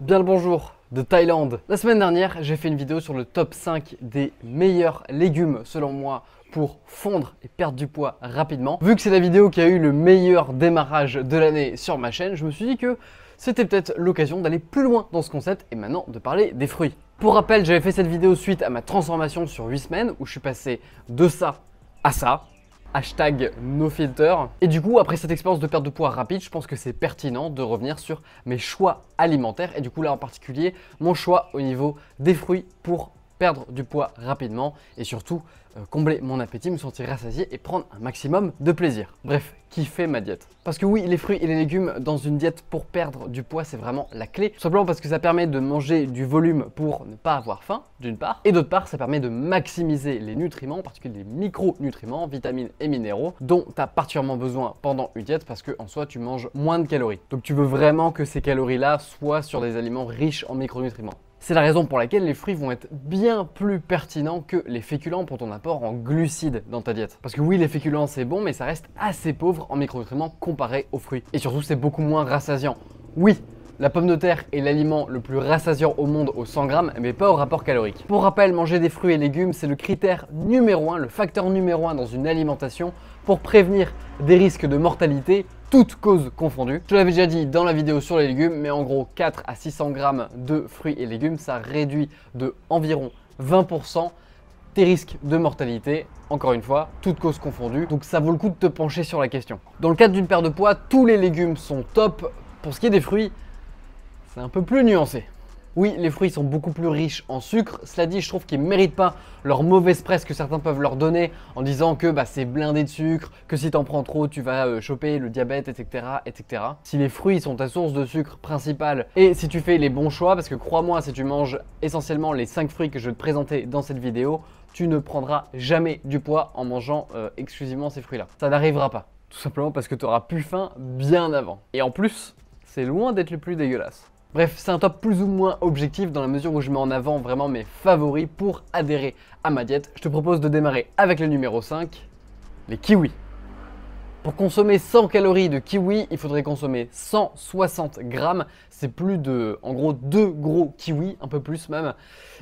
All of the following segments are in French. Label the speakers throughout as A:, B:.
A: Bien le bonjour de Thaïlande. La semaine dernière, j'ai fait une vidéo sur le top 5 des meilleurs légumes selon moi pour fondre et perdre du poids rapidement. Vu que c'est la vidéo qui a eu le meilleur démarrage de l'année sur ma chaîne, je me suis dit que c'était peut-être l'occasion d'aller plus loin dans ce concept et maintenant de parler des fruits. Pour rappel, j'avais fait cette vidéo suite à ma transformation sur 8 semaines où je suis passé de ça à ça. Hashtag NoFilter. Et du coup, après cette expérience de perte de poids rapide, je pense que c'est pertinent de revenir sur mes choix alimentaires. Et du coup, là en particulier, mon choix au niveau des fruits pour perdre du poids rapidement et surtout combler mon appétit, me sentir rassasié et prendre un maximum de plaisir. Bref, kiffer ma diète. Parce que oui, les fruits et les légumes dans une diète pour perdre du poids, c'est vraiment la clé. Tout simplement parce que ça permet de manger du volume pour ne pas avoir faim, d'une part. Et d'autre part, ça permet de maximiser les nutriments, en particulier les micronutriments, vitamines et minéraux, dont tu as particulièrement besoin pendant une diète parce qu'en soi, tu manges moins de calories. Donc tu veux vraiment que ces calories-là soient sur des aliments riches en micronutriments. C'est la raison pour laquelle les fruits vont être bien plus pertinents que les féculents pour ton apport en glucides dans ta diète. Parce que oui, les féculents c'est bon, mais ça reste assez pauvre en micronutriments comparé aux fruits. Et surtout, c'est beaucoup moins rassasiant. Oui, la pomme de terre est l'aliment le plus rassasiant au monde au 100 grammes, mais pas au rapport calorique. Pour rappel, manger des fruits et légumes, c'est le critère numéro 1, le facteur numéro 1 dans une alimentation pour prévenir des risques de mortalité, toutes causes confondues. Je l'avais déjà dit dans la vidéo sur les légumes, mais en gros 4 à 600 grammes de fruits et légumes, ça réduit de environ 20% tes risques de mortalité, encore une fois, toutes causes confondues, donc ça vaut le coup de te pencher sur la question. Dans le cadre d'une perte de poids, tous les légumes sont top. Pour ce qui est des fruits, c'est un peu plus nuancé. Oui, les fruits sont beaucoup plus riches en sucre. Cela dit, je trouve qu'ils ne méritent pas leur mauvaise presse que certains peuvent leur donner en disant que c'est blindé de sucre, que si tu en prends trop, tu vas choper le diabète, etc., etc. Si les fruits sont ta source de sucre principale et si tu fais les bons choix, parce que crois-moi, si tu manges essentiellement les 5 fruits que je vais te présenter dans cette vidéo, tu ne prendras jamais du poids en mangeant exclusivement ces fruits-là. Ça n'arrivera pas. Tout simplement parce que tu auras plus faim bien avant. Et en plus, c'est loin d'être le plus dégueulasse. Bref, c'est un top plus ou moins objectif dans la mesure où je mets en avant vraiment mes favoris pour adhérer à ma diète. Je te propose de démarrer avec le numéro 5, les kiwis. Pour consommer 100 calories de kiwis, il faudrait consommer 160 grammes. C'est plus de, en gros, 2 gros kiwis, un peu plus même.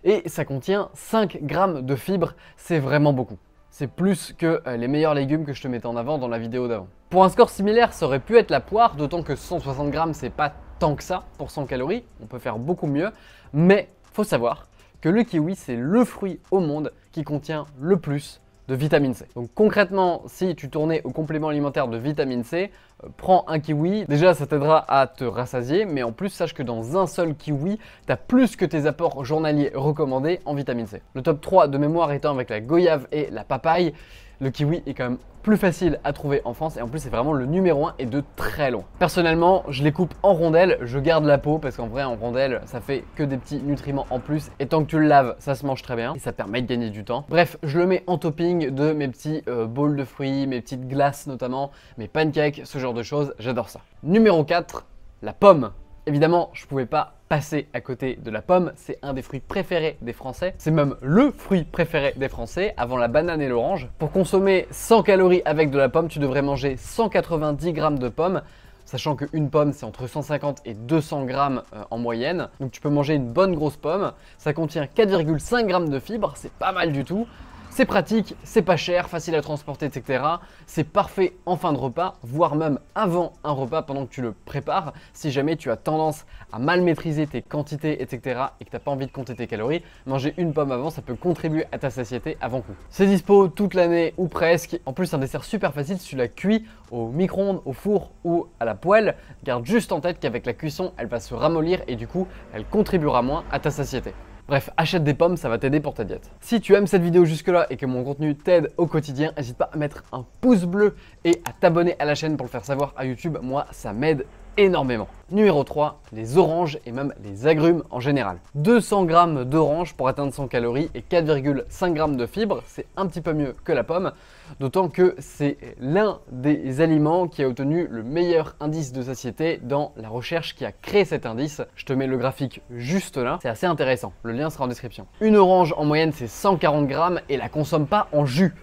A: Et ça contient 5 grammes de fibres, c'est vraiment beaucoup. C'est plus que les meilleurs légumes que je te mettais en avant dans la vidéo d'avant. Pour un score similaire, ça aurait pu être la poire, d'autant que 160 grammes, c'est pas tant que ça pour 100 calories. On peut faire beaucoup mieux, mais faut savoir que le kiwi, c'est le fruit au monde qui contient le plus de vitamine C. Donc concrètement, si tu tournais au complément alimentaire de vitamine C, prends un kiwi. Déjà, ça t'aidera à te rassasier, mais en plus, sache que dans un seul kiwi, tu as plus que tes apports journaliers recommandés en vitamine C. Le top 3 de mémoire étant avec la goyave et la papaye. Le kiwi est quand même plus facile à trouver en France et en plus c'est vraiment le numéro 1 et de très loin. Personnellement, je les coupe en rondelles, je garde la peau parce qu'en vrai en rondelles ça fait que des petits nutriments en plus et tant que tu le laves ça se mange très bien et ça permet de gagner du temps. Bref, je le mets en topping de mes petits bowls de fruits, mes petites glaces notamment, mes pancakes, ce genre de choses, j'adore ça. Numéro 4, la pomme. Évidemment, je ne pouvais pas passer à côté de la pomme, c'est un des fruits préférés des Français. C'est même le fruit préféré des Français, avant la banane et l'orange. Pour consommer 100 calories avec de la pomme, tu devrais manger 190 grammes de pommes, sachant qu'une pomme, c'est entre 150 et 200 grammes en moyenne. Donc tu peux manger une bonne grosse pomme. Ça contient 4,5 grammes de fibres, c'est pas mal du tout. C'est pratique, c'est pas cher, facile à transporter, etc. C'est parfait en fin de repas, voire même avant un repas pendant que tu le prépares. Si jamais tu as tendance à mal maîtriser tes quantités, etc. et que tu n'as pas envie de compter tes calories, manger une pomme avant, ça peut contribuer à ta satiété avant coup. C'est dispo toute l'année ou presque. En plus, c'est un dessert super facile si tu la cuis au micro-ondes, au four ou à la poêle. Garde juste en tête qu'avec la cuisson, elle va se ramollir et du coup, elle contribuera moins à ta satiété. Bref, achète des pommes, ça va t'aider pour ta diète. Si tu aimes cette vidéo jusque-là et que mon contenu t'aide au quotidien, n'hésite pas à mettre un pouce bleu et à t'abonner à la chaîne pour le faire savoir à YouTube. Moi, ça m'aide énormément. Numéro 3, les oranges et même les agrumes en général. 200 grammes d'oranges pour atteindre 100 calories et 4,5 grammes de fibres, c'est un petit peu mieux que la pomme, d'autant que c'est l'un des aliments qui a obtenu le meilleur indice de satiété dans la recherche qui a créé cet indice. Je te mets le graphique juste là, c'est assez intéressant, le lien sera en description. Une orange en moyenne c'est 140 grammes et la consomme pas en jus.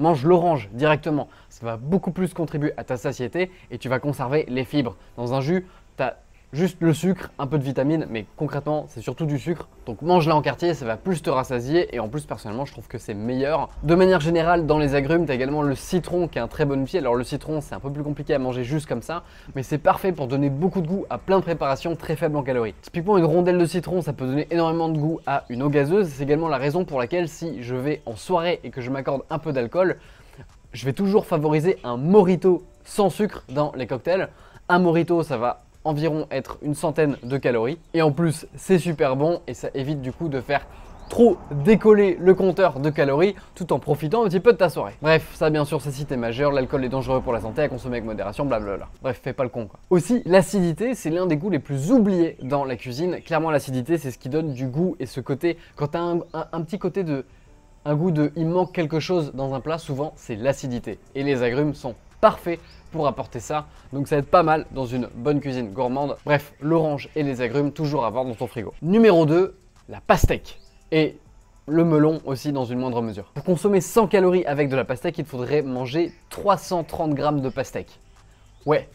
A: Mange l'orange directement, ça va beaucoup plus contribuer à ta satiété et tu vas conserver les fibres. Dans un jus, tu as juste le sucre, un peu de vitamines, mais concrètement, c'est surtout du sucre. Donc mange-la en quartier, ça va plus te rassasier et en plus, personnellement, je trouve que c'est meilleur. De manière générale, dans les agrumes, tu as également le citron qui est un très bon outil. Alors le citron, c'est un peu plus compliqué à manger juste comme ça, mais c'est parfait pour donner beaucoup de goût à plein de préparations très faibles en calories. Typiquement, une rondelle de citron, ça peut donner énormément de goût à une eau gazeuse. C'est également la raison pour laquelle si je vais en soirée et que je m'accorde un peu d'alcool, je vais toujours favoriser un mojito sans sucre dans les cocktails. Un mojito, ça va environ être une centaine de calories. Et en plus, c'est super bon et ça évite du coup de faire trop décoller le compteur de calories tout en profitant un petit peu de ta soirée. Bref, ça bien sûr, c'est si t'es majeur, l'alcool est dangereux pour la santé, à consommer avec modération, blablabla. Bref, fais pas le con quoi. Aussi, l'acidité, c'est l'un des goûts les plus oubliés dans la cuisine. Clairement, l'acidité, c'est ce qui donne du goût et ce côté, quand t'as un petit côté de... un goût de il manque quelque chose dans un plat, souvent c'est l'acidité. Et les agrumes sont parfaits pour apporter ça, donc ça va être pas mal dans une bonne cuisine gourmande. Bref, l'orange et les agrumes, toujours à avoir dans ton frigo. Numéro 2, la pastèque. Et le melon aussi dans une moindre mesure. Pour consommer 100 calories avec de la pastèque, il faudrait manger 330 grammes de pastèque. Ouais,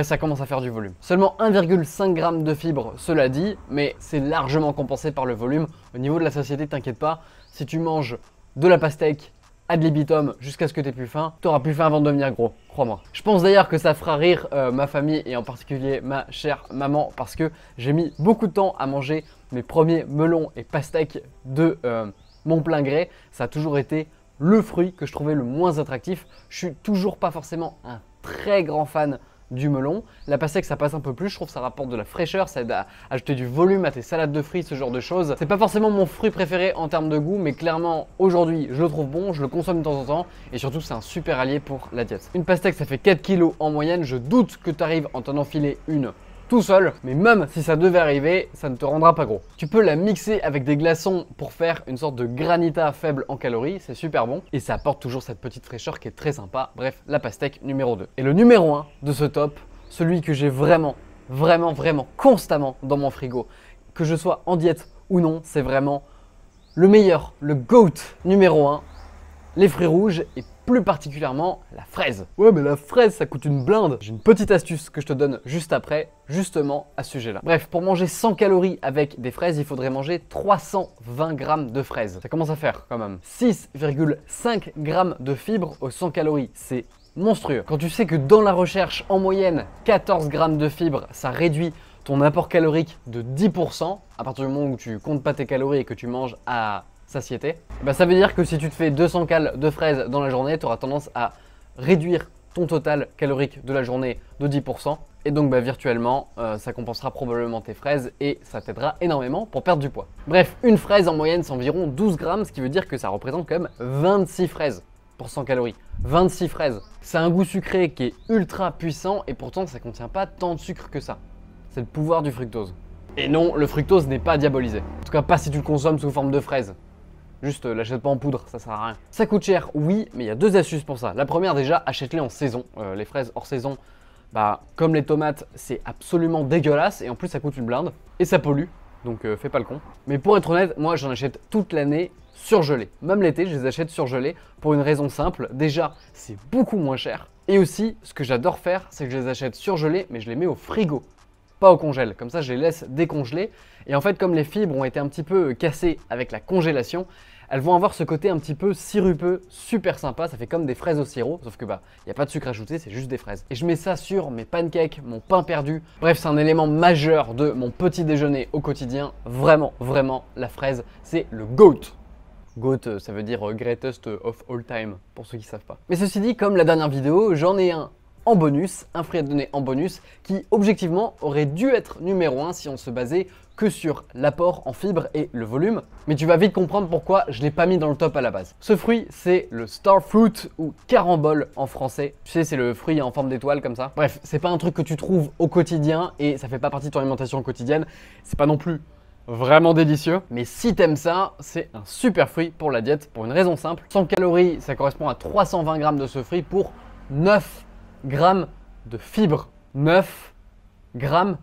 A: ça commence à faire du volume. Seulement 1,5 g de fibres, cela dit, mais c'est largement compensé par le volume. Au niveau de la satiété, t'inquiète pas, si tu manges de la pastèque ad libitum jusqu'à ce que tu aies plus faim, tu auras plus faim avant de devenir gros, crois-moi. Je pense d'ailleurs que ça fera rire ma famille et en particulier ma chère maman parce que j'ai mis beaucoup de temps à manger mes premiers melons et pastèques de mon plein gré. Ça a toujours été le fruit que je trouvais le moins attractif. Je suis toujours pas forcément un très grand fan du melon. La pastèque, ça passe un peu plus, je trouve que ça rapporte de la fraîcheur, ça aide à ajouter du volume à tes salades de fruits, ce genre de choses. C'est pas forcément mon fruit préféré en termes de goût, mais clairement aujourd'hui je le trouve bon, je le consomme de temps en temps et surtout c'est un super allié pour la diète. Une pastèque, ça fait 4 kg en moyenne, je doute que tu arrives à t'en enfiler une tout seul, mais même si ça devait arriver, ça ne te rendra pas gros. Tu peux la mixer avec des glaçons pour faire une sorte de granita faible en calories, c'est super bon et ça apporte toujours cette petite fraîcheur qui est très sympa. Bref, la pastèque numéro 2. Et le numéro 1 de ce top, celui que j'ai vraiment constamment dans mon frigo, que je sois en diète ou non, c'est vraiment le meilleur, le GOAT numéro 1, les fruits rouges et plus particulièrement la fraise. Ouais, mais la fraise, ça coûte une blinde. J'ai une petite astuce que je te donne juste après, justement à ce sujet-là. Bref, pour manger 100 calories avec des fraises, il faudrait manger 320 grammes de fraises. Ça commence à faire quand même 6,5 grammes de fibres aux 100 calories. C'est monstrueux. Quand tu sais que dans la recherche, en moyenne, 14 grammes de fibres, ça réduit ton apport calorique de 10%, à partir du moment où tu comptes pas tes calories et que tu manges à satiété, bah ça veut dire que si tu te fais 200 calories de fraises dans la journée, tu auras tendance à réduire ton total calorique de la journée de 10%. Et donc bah, virtuellement, ça compensera probablement tes fraises et ça t'aidera énormément pour perdre du poids. Bref, une fraise en moyenne, c'est environ 12 grammes, ce qui veut dire que ça représente quand même 26 fraises pour 100 calories. 26 fraises. C'est un goût sucré qui est ultra puissant et pourtant ça contient pas tant de sucre que ça. C'est le pouvoir du fructose. Et non, le fructose n'est pas diabolisé. En tout cas pas si tu le consommes sous forme de fraises. Juste l'achète pas en poudre, ça sert à rien. Ça coûte cher, oui, mais il y a deux astuces pour ça. La première déjà, achète-les en saison. Les fraises hors saison, bah comme les tomates, c'est absolument dégueulasse et en plus ça coûte une blinde et ça pollue. Donc fais pas le con. Mais pour être honnête, moi j'en achète toute l'année surgelées. Même l'été, je les achète surgelées pour une raison simple. Déjà, c'est beaucoup moins cher. Et aussi, ce que j'adore faire, c'est que je les achète surgelées, mais je les mets au frigo, pas au congèle. Comme ça, je les laisse décongeler. Et en fait, comme les fibres ont été un petit peu cassées avec la congélation, elles vont avoir ce côté un petit peu sirupeux, super sympa. Ça fait comme des fraises au sirop, sauf que bah, il n'y a pas de sucre ajouté, c'est juste des fraises. Et je mets ça sur mes pancakes, mon pain perdu. Bref, c'est un élément majeur de mon petit déjeuner au quotidien. Vraiment, la fraise, c'est le GOAT. GOAT, ça veut dire Greatest of All Time, pour ceux qui ne savent pas. Mais ceci dit, comme la dernière vidéo, j'en ai un en bonus, un fruit à donner en bonus, qui objectivement aurait dû être numéro 1 si on se basait que sur l'apport en fibres et le volume. Mais tu vas vite comprendre pourquoi je ne l'ai pas mis dans le top à la base. Ce fruit, c'est le Star Fruit ou carambole en français. Tu sais, c'est le fruit en forme d'étoile comme ça. Bref, c'est pas un truc que tu trouves au quotidien et ça fait pas partie de ton alimentation quotidienne. C'est pas non plus vraiment délicieux, mais si t'aimes ça, c'est un super fruit pour la diète pour une raison simple. 100 calories, ça correspond à 320 grammes de ce fruit pour 9 grammes de fibres. 9 grammes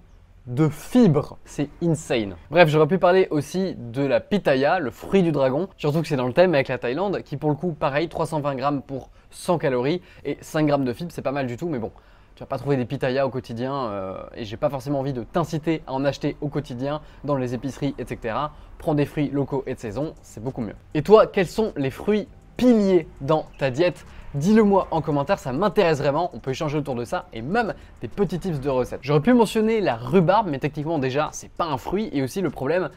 A: de fibres, c'est insane. Bref, j'aurais pu parler aussi de la pitaya, le fruit du dragon, surtout que c'est dans le thème avec la Thaïlande, qui pour le coup, pareil, 320 grammes pour 100 calories et 5 grammes de fibres, c'est pas mal du tout, mais bon, Tu vas pas trouver des pitayas au quotidien et j'ai pas forcément envie de t'inciter à en acheter au quotidien dans les épiceries, etc. Prends des fruits locaux et de saison, c'est beaucoup mieux. Et toi, quels sont les fruits piliers dans ta diète? Dis-le moi en commentaire, ça m'intéresse vraiment, on peut échanger autour de ça et même des petits tips de recettes. J'aurais pu mentionner la rhubarbe, mais techniquement déjà, c'est pas un fruit et aussi le problème,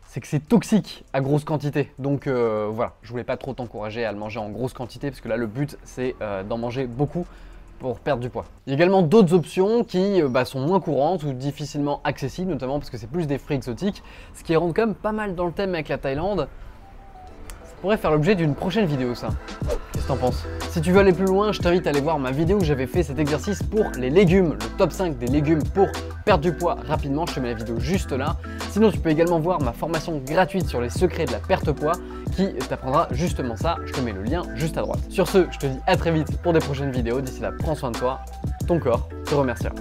A: c'est que c'est toxique à grosse quantité. Donc voilà, je voulais pas trop t'encourager à le manger en grosse quantité parce que là le but c'est d'en manger beaucoup pour perdre du poids. Il y a également d'autres options qui sont moins courantes ou difficilement accessibles, notamment parce que c'est plus des fruits exotiques, ce qui rentre quand même pas mal dans le thème avec la Thaïlande. Ça pourrait faire l'objet d'une prochaine vidéo ça. Qu'est-ce que t'en penses? Si tu veux aller plus loin, je t'invite à aller voir ma vidéo où j'avais fait cet exercice pour les légumes, le top 5 des légumes pour perdre du poids rapidement. Je te mets la vidéo juste là. Sinon, tu peux également voir ma formation gratuite sur les secrets de la perte de poids qui t'apprendra justement ça. Je te mets le lien juste à droite. Sur ce, je te dis à très vite pour des prochaines vidéos. D'ici là, prends soin de toi. Ton corps te remerciera.